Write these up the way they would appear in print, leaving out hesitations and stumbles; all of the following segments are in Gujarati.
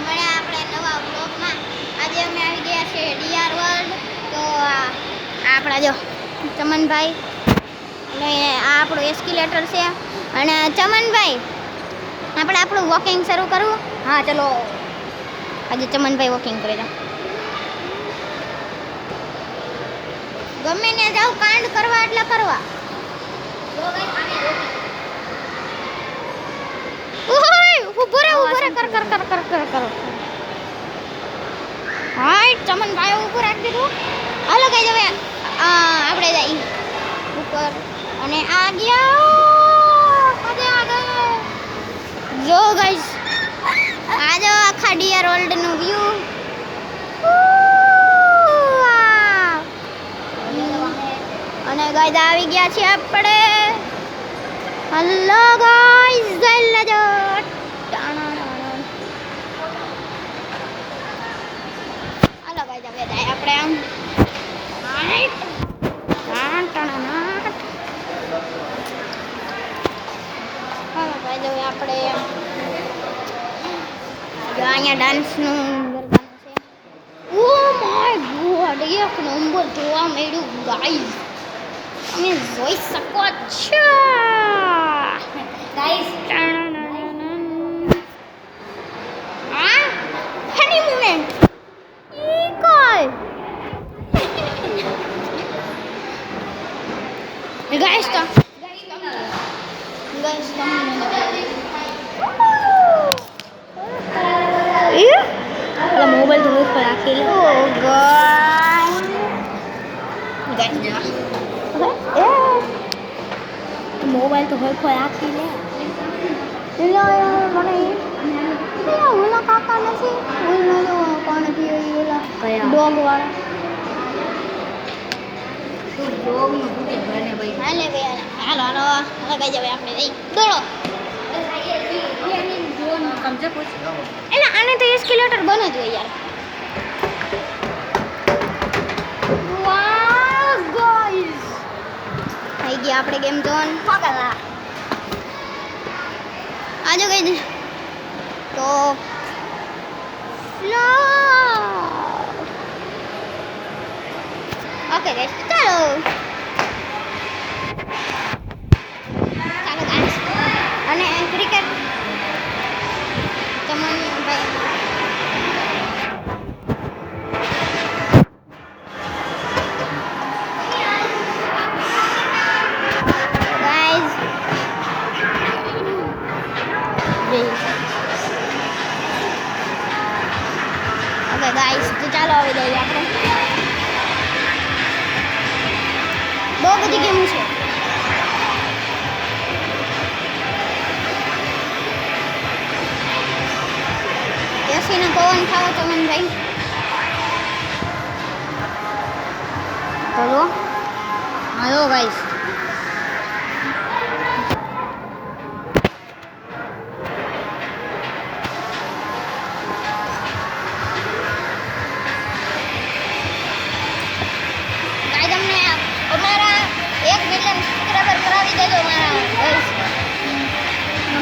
મળ્યા આપણે નવા બ્લોગમાં. આજે અમે આવી ગયા છે ડીઆર વર્લ્ડ. તો આપણા જો ચમનભાઈ અને આ આપણું એસ્કેલેટર છે. અને ચમનભાઈ આપણે આપણું વોકિંગ શરૂ કરવું. હા ચલો, આજે ચમનભાઈ વોકિંગ કરે છે. ગમે ને જાવ કાંડ કરવા એટલે કરવા. ઉભો રે કર. હાય ચમનભાઈ ઉપર રાખી દીધું. હાલો ગાઈસ હવે આપણે જઈ ઉપર અને આ ગયા જો ગાઈસ આ જો આખા ડીઆર વર્લ્ડ નું વ્યૂ. અને ગાઈસ આવી ગયા છે આપણે. હેલો ગાઈસ જઈ લેજો. હાલો ગાઈસ હવે જાય આપણે આમ હાલો ગાઈસ હવે આપણે જો અહીંયા ડાન્સનું ગરબાનું છે. ઓ માય ગોડ, એક નંબર જોવા મળ્યું ગાઈસ. તમે જોઈ શકો છો ગાઈસ. આ ફની મોમેન્ટ ઈ કોલ ગાઈસ તો મોબાઈલ તો ઉપર રાખી લે. ઓ ગાઈસ મોબાઈલ તો હોય કોઈ રાખી લે. મને ઓલા કાકા નથી ઓલા કોણ પીએ ઓલા ડોગ વાળા ડોગ નું ભૂતે ભરને ભાઈ. હાલે ભાઈ હાલો હાલો હવે કઈ જવે આપણે જઈ દોડો. સમજે પૂછ એલા આને તો એસ્કેલેટર બને જ હોય યાર. વાહ ગાઈસ થઈ ગયા આપણે ગેમ ઝોન પાગલા. આજો ગઈ તો ઓકે ગાઈસ ચાલો ગાઈસ. અને ક્રિકેટ ચમનભાઈ ગાઈસ તો ચાલો આવી જઈએ આપણે. બહુ બધી ગેમ છે. એસીને પવન ખાવો ચમનભાઈ. ચલો હાલો ગાઈસ.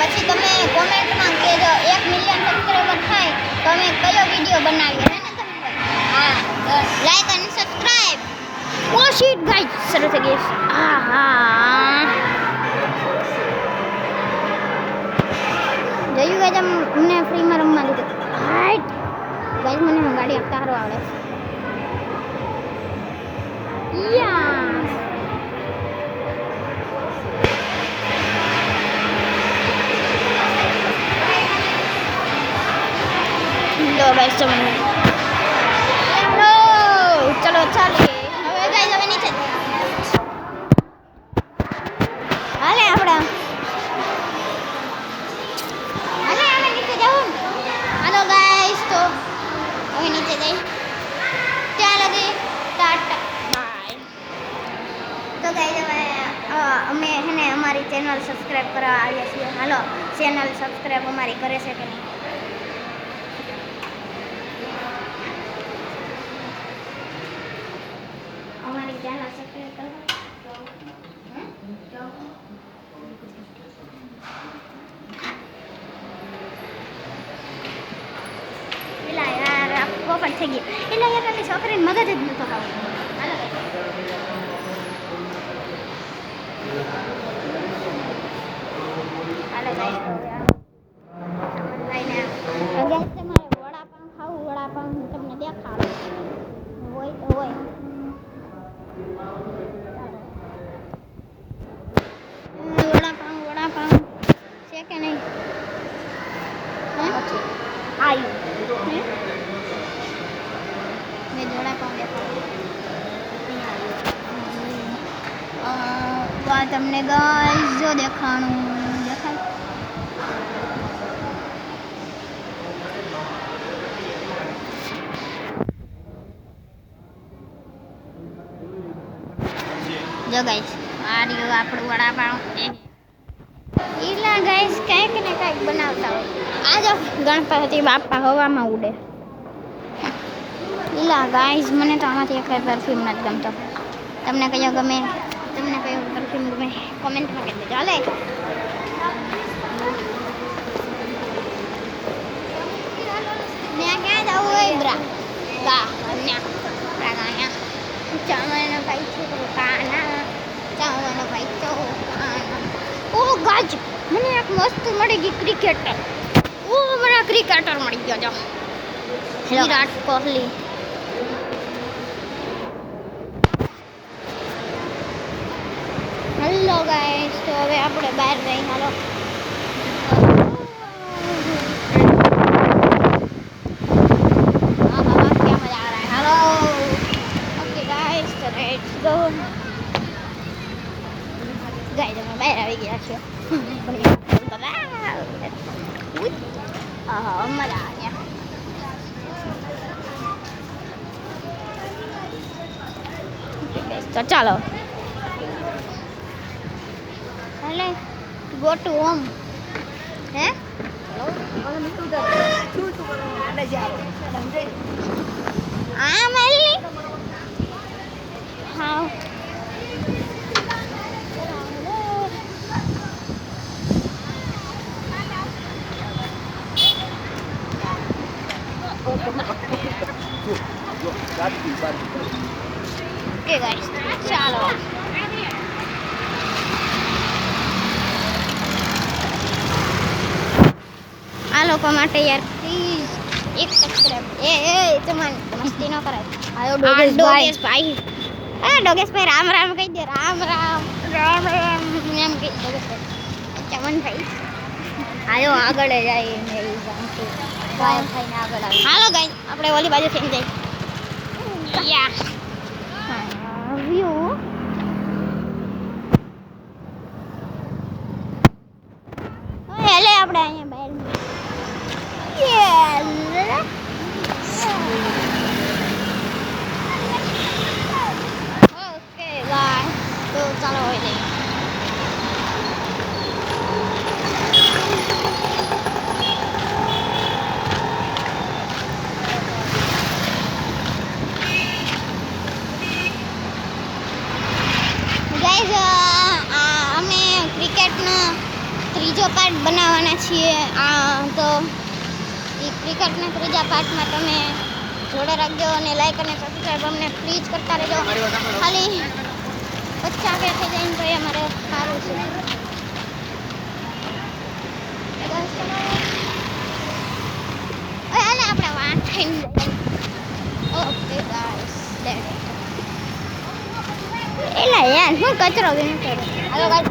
પછી તમે કોમેન્ટમાં કહેજો 1 મિલિયન સબસ્ક્રાઇબર થાય તો અમે કયો વિડિયો બનાવીએ હે ને તમે. હા લાઈક અને સબસ્ક્રાઇબ. ઓ શીટ ગાઈસ શરૂ થઈ ગઈ. આહા જયું ગાઈસ અમને ફ્રીમાં રમવા દીધું. હાઈટ ગાઈસ મને ગાડી આપતા હારો આવડે. યા गाइस चलो ચાલીએ હવે ગાઈસ હવે નીચે હાલે આપણે હાલે નીચે જાવું. હાલો ગાઈસ તો હવે નીચે જઈ ત્યાં લગી ટાટા બાય. તો ગાઈસ હવે અમે હેને અમારી ચેનલ સબસ્ક્રાઇબ કરવા આવ્યા છીએ. હાલો ચેનલ સબસ્ક્રાઇબ અમારી કરે છે કે નહીં. चैनल सब्सक्राइब करो. થઈ ગયા એટલે યાર છોકરીને મગજ જ નતો ખાવું. હાલો ગાઈસ તમારે વડાપાઉં ખાવું વડાપાઉં હું તમને દેખાડું હોય તો હોય. વડાપાઉં છે કે નહીં? મેં વડાપાઉં દેખાડું તમને ગાઈસ જો દેખાણું દેખાય. જો ગાઈસ આ રહ્યું આપણું વડાપાઉં. એટલા ગાઈસ કંઈક ને કંઈક બનાવતા હોય. આ જો ગણપતિ બાપા હવામાં ઉડે. એટલા ગાઈસ મને તો આમાંથી એક પરફ્યુમ નથી ગમતો. તમને કયો ગમે? તમને કયો પરફ્યુમ ગમે કોમેન્ટમાં કહી દેજો. હાલે મેં ક્યાં જવું હોય બ્રા ગા અહીંયા ચામડનો ભાઈ છે કાના ચામડનો ભાઈ તો ઓ ગાજ મને એક મસ્ત મળી ગઈ ક્રિકેટર. ઓ મને ક્રિકેટર મળી ગયો જો વિરાટ કોહલી. હેલો ગાઈસ તો હવે આપણે બહાર જઈ. હાલો ગાઈસ અમે બહાર આવી ગયા છીએ. મજા આવ્યા તો ચાલો હાલે ગો ટુ હોમ. હે આ મેલી હા ઓકે ગાઈસ ચાલો આ લોકો માટે યાર પ્લીઝ એક સબસ્ક્રાઇબ એ તમારે મસ્તી ન કરાય. આયો ડોગેશ ભાઈ ડોગેશ ભાઈ રામ રામ કહી દે. રામ રામ રામ રામ એમ કહી ડોગેશ ભાઈ. ચમન ભાઈ આયો આગળ જાય મેરી જાનથી ગાયબ થઈને આગળ આવે. હાલો ગાઈસ આપણે ઓલી બાજુ થઈને જઈએ. યા વ્યૂ હેલે આપણે અહીંયા બહાર ઓકે ગાઈસ તો ચાલો હોય જઈએ. અમે ક્રિકેટનો ત્રીજો પાર્ટ બનાવવાના છીએ. તો એ ક્રિકેટના ત્રીજા પાર્ટમાં તમે જોડે રાખજો અને લાઈક અને સબસ્ક્રાઈબ અમને પ્લીઝ કરતા રહેજો. ખાલી 50 કે થઈ જાય તો એ અમારે સારું છે. અને આપણે વાંચ થઈને ઓકે ગાઈસ એલા યાર હું કચરો ગયો કરો. હાલો ગાઈસ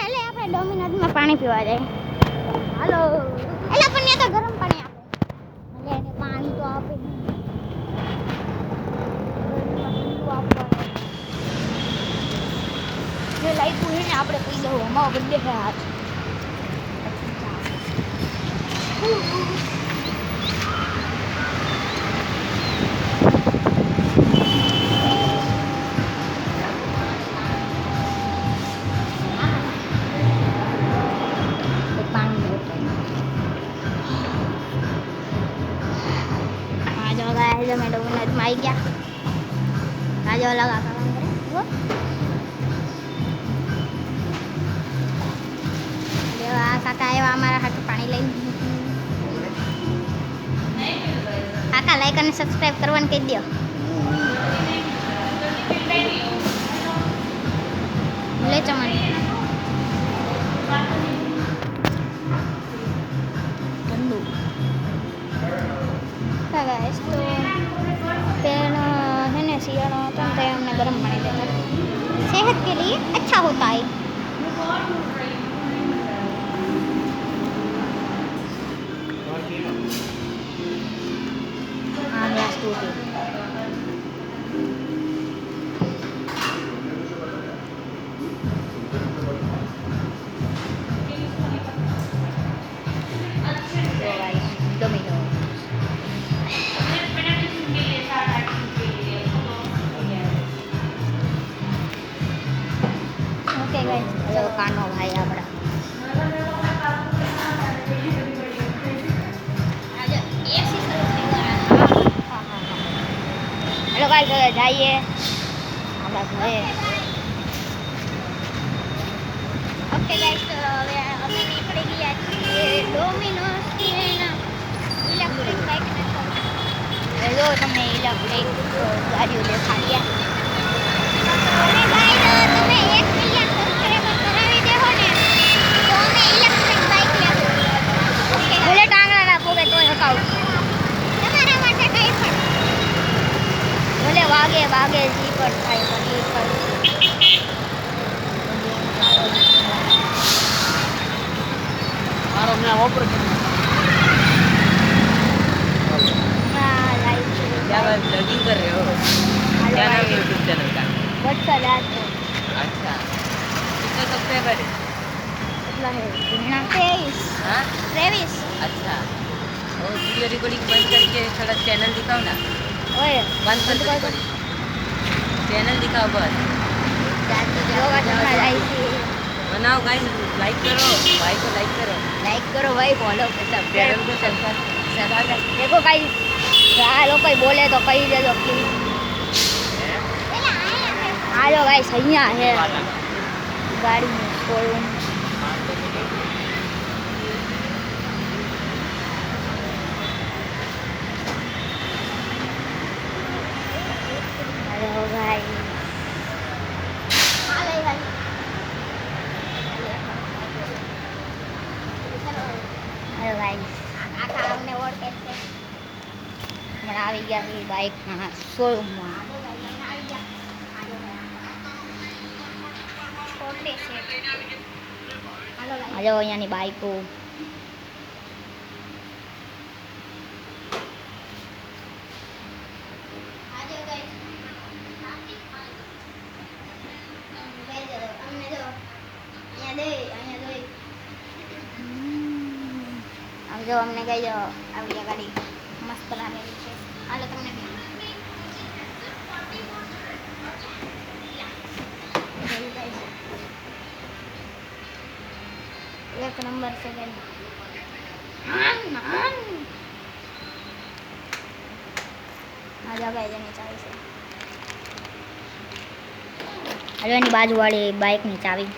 હાલે આપણે ડોમિનોઝમાં પાણી પીવા જાય. હાલો એલા પણ ત્યાં તો ગરમ પાણી આપે. એટલે એને પાણી તો આપે જે લાઈટ હોય ને આપણે પી દઉં. અમારો બર્થડે છે આજ. મેં ડોમિનોઝમાં આવી ગયા. આજો લગા કાકા એવા અમારા હાથ પાણી લઈને કાકા લાઈક અને સબસ્ક્રાઇબ કરવાનું કહી દો. લે ચમન ઠંડુ ગાઈસ. તો પહેલાં है ना શિયાળો હતો ને તો हमने गर्म पानी देता सेहत के लिए अच्छा होता है. हाँ गैस टूटी. ઓકે ગાઈસ, ચલો કાનો ભાઈ આપણા હેલો ગાઈસ, હવે જઈએ આપણા ઘરે. ઓકે ગાઈસ, તો હવે અમે નીકળી ગયા છીએ ડોમિનોઝથી એના ઇલેક્ટ્રિક બાઇકને. હેલો, તમને ઇલેક્ટ્રિક ગાડીઓ દેખાડ્યા. અને ગાઈસ, તમે 1 મિલિયન સબસ્ક્રાઇબર કરાવી દેહો ને તો અમે ઇલેક્ટ્રિક બાઇક લેશું. ઓકે, ભલે ટાંગણા ના પોગે તોય હકાવું તમારા માટે કંઈ પણ. ભલે વાગે વાગે જી પર થાય પણ એ કરશું. મારો મેં ઓપર हाँ लाइव क्या बात ब्लॉगिंग कर रहे हो? क्या नाम है यूट्यूब चैनल का? वत्सल आतो अच्छा, कितने सब्सक्राइबर है? કેટલા હે ઘણા 23 हाँ 23 अच्छा, और वीडियो रिकॉर्डिंग बंद करके थोड़ा चैनल दिखाओ ना. ઓય बंद कर दो रिकॉर्डिंग, चैनल दिखाओ बस. યોગા તમારા આવી बनाओ गाइस, लाइक करो भाई को, लाइक करो ભાઈ ફોલો કરતા चैनल को सब्सक्राइब. देखो गाइस, આ લોકો બોલે તો કહી દેજો પ્લીઝ. હાલો ગાઈસ, અહીંયા હે ગાડીનું શોરૂમ. હાલો ગાઈસ, હાલો ગાઈસ, આખા અમને ઓળખે છે. હમણાં આવી ગયા છે બાઇકના શોરૂમમાં. હાલો અહીંયાની બાઇકો. આમ જો અમને કઈ જો આવી ગાડી મસ્ત લાગેલી છે. હાલો તમને એક નંબર છે કે આ જગ્યાએ જેની ચાવી છે. હાલો એની બાજુવાળી બાઇકની ચાવી.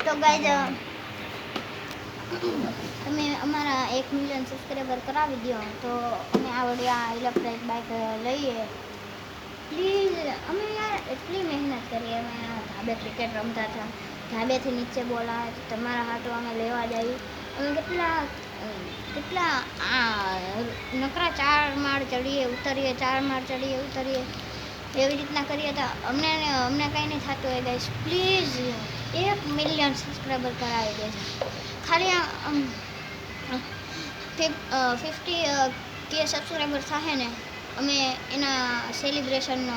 તો ગાઈઝ, તમે અમારા 1 મિલિયન સબસ્ક્રાઈબર કરાવી દો તો અમે આવડી આ ઇલેક્ટ્રિક બાઇક લઈએ પ્લીઝ. અમે યાર એટલી મહેનત કરીએ. અમે ધાબે ક્રિકેટ રમતા હતા, ધાબેથી નીચે બોલ આવે તો તમારા હાથો અમે લેવા જઈએ. અમે કેટલા નકરા 4 માળ ચડીએ ઉતરીએ, 4 માળ ચડીએ ઉતરીએ, એવી રીતના કરીએ તો અમને કંઈ નહીં થતું હોય. ગાઈસ પ્લીઝ 1 મિલિયન સબસ્ક્રાઈબર કરાવી દેજો. ખાલી 50K સબસ્ક્રાઈબર થાય ને અમે એના સેલિબ્રેશનનો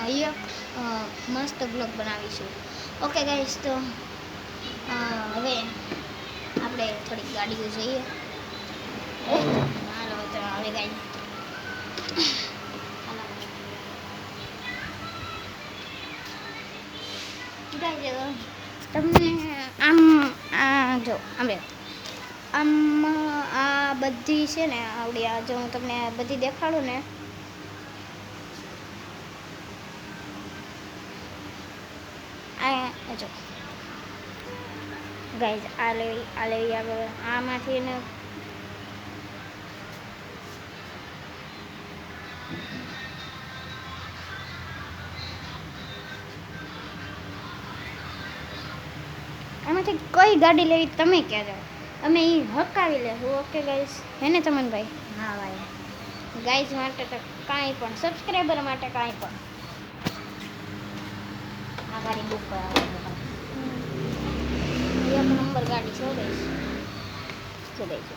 મસ્ત બ્લોગ બનાવીશું. ઓકે ગાઈસ, તો હવે આપણે થોડીક ગાડીઓ જોઈએ. હાલો તો હવે ગાઈસ તમને આમ જો આમ આ બધી છે ને આવડી આ જો હું તમને બધી દેખાડું ને જો ગાઈઝ આ લેવી આગળ આમાંથી ને આમાંથી કઈ ગાડી લેવી તમે કહેજો, અમે એ હકાવી લેશું. ઓકે ગાઈઝ, હે ને ચમનભાઈ? હા ભાઈ. ગાઈઝ માટે તો કાંઈ પણ, સબસ્ક્રાઈબર માટે કાંઈ પણ. આ ગાડી બુક કરાવો. એક નંબર ગાડી છે ગાઈઝ. જો ગાઈઝ,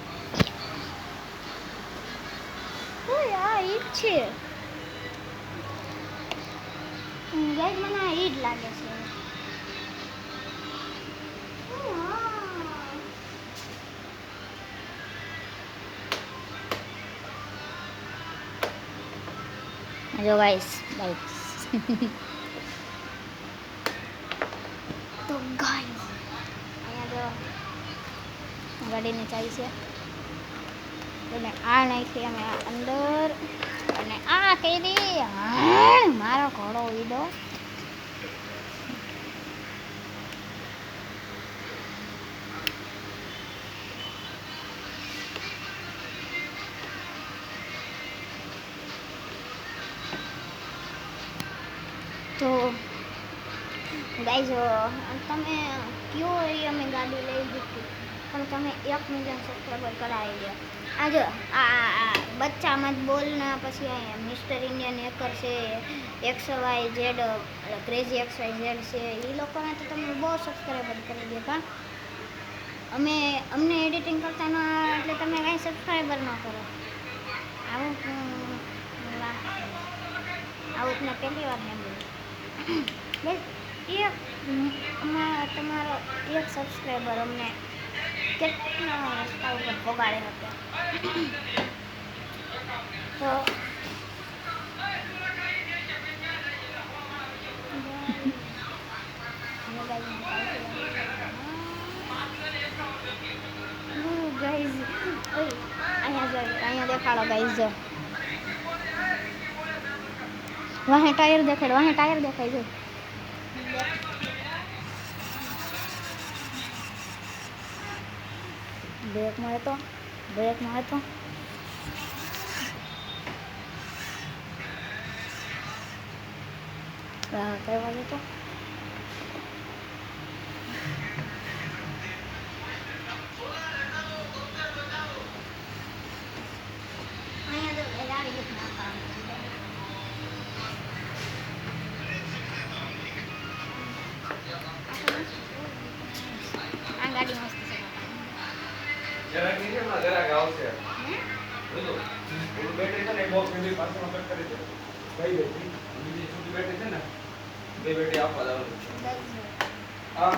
ઓય આ ઈ જ છે ગાઈઝ, મને આ ઈ જ લાગે છે. જો ગાઈસ બાઈક. તો ગાઈઝ અહીંયા જો ગાડીની ચાવી છે અને આ નાખી અમે અંદર અને આ કરી મારો ઘોડો વીડો. તો ગાઈઝ તમે કયો એ અમે ગાડી લઈ દીધી પણ તમે 1 મિલિયન સબસ્ક્રાઈબર કરાવી દો. આ જો આ બચ્ચામાં જ બોલના પછી અહીંયા મિસ્ટર ઇન્ડિયન હેકર છે, XYZ ક્રેઝી XYZ છે, એ લોકોને તો તમે બહુ સબસ્ક્રાઈબર કરી દો. પણ અમને એડિટિંગ કરતા ન એટલે તમે કાંઈ સબસ્ક્રાઈબર ન કરો. આવું મેં પહેલી વાર મેં બોલ્યું. તમારો 1 સબસ્ક્રાઈબર અમને કેટલા રસ્તા ઉપર પગાડે હતો. તો ગાઈઝ અહીંયા દેખાડો ગાઈઝ, જો વાહે ટાયર દેખાડ, વાહે ટાયર દેખાય છે. બ્રેકમાં હતો કઈ વાગે તો આ ગાડી મસ્ત છે. જરા નીચે માં જરા ગાવ છે બોલો ઓલું બેટરી છે ને બોક્સ ની પાછળ કટ કરી દે કઈ બેટરી બીજી છોટી બેટરી છે ને બે બેટરી આપવા દેવાની છે. હા